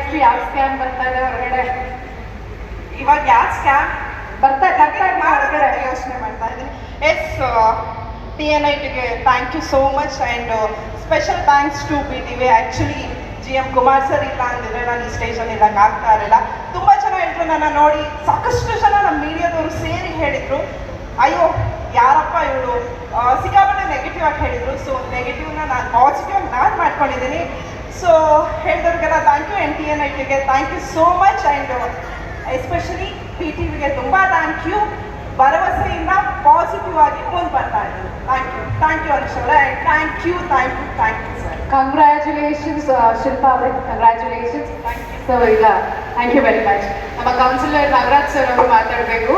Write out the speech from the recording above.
Industry ಯಾವ scam ಬರ್ತಾ ಇದೆ ಹೊರಗಡೆ? ಇವಾಗ ಯಾವ ಸ್ಕ್ಯಾಮ್ ಬರ್ತಾ ಹೊರಗಡೆ ಯೋಚನೆ ಮಾಡ್ತಾ ಇದ್ದೀನಿ. ಎಸ್, TNITಗೆ thank you so much and special thanks to BTV. Actually GM Kumar sir ಇಲ್ಲ ಅಂದಿದ್ರೆ ನಾನು ಈ ಸ್ಟೇಜಲ್ಲಿ ಇರೋಕ್ಕೆ ಆಗ್ತಾ ಇರಲಿಲ್ಲ. ತುಂಬ ಜನ ಹೇಳಿದ್ರು ನನ್ನ ನೋಡಿ, ಸಾಕಷ್ಟು ಜನ ನಮ್ಮ ಮೀಡಿಯಾದವರು ಸೇರಿ ಹೇಳಿದರು, ಅಯ್ಯೋ ಯಾರಪ್ಪ ಇವಳು, ಸಿಕ್ಕಾಪಟ್ಟೆ ನೆಗೆಟಿವ್ ಆಗಿ ಹೇಳಿದರು. ಸೊ ನೆಗೆಟಿವ್ನ ನಾನು ಪಾಸಿಟಿವ್ ನಾನು ಮಾಡ್ಕೊಂಡಿದ್ದೀನಿ. ಸೊ ಹೇಳಿದವ್ರಿಗೆಲ್ಲ ಥ್ಯಾಂಕ್ ಯು. ಆ್ಯಂಡ್ TNITಗೆ thank you so much and especially BTVಗೆ ತುಂಬ ಥ್ಯಾಂಕ್ ಯು. ಭರವಸೆಯಿಂದ ಪಾಸಿಟಿವ್ ಆಗಿ ಮುಂದೆ ಬರ್ತಾ ಇದ್ದೀನಿ. ಥ್ಯಾಂಕ್ ಯು ಅನುಷ್ ಅವರೇ. Thank you sir. Congratulations Shilpa ಅವರೇ, ಕಂಗ್ರ್ಯಾಚುಲೇಷನ್ಸ್. Thank you. ಸೊ ಈಗ ಥ್ಯಾಂಕ್ ಯು ವೆರಿ ಮಚ್. ನಮ್ಮ ಕೌನ್ಸಿಲರ್ ನಾಗರಾಜ್ ಸರ್ ಅವರು ಮಾತಾಡಬೇಕು.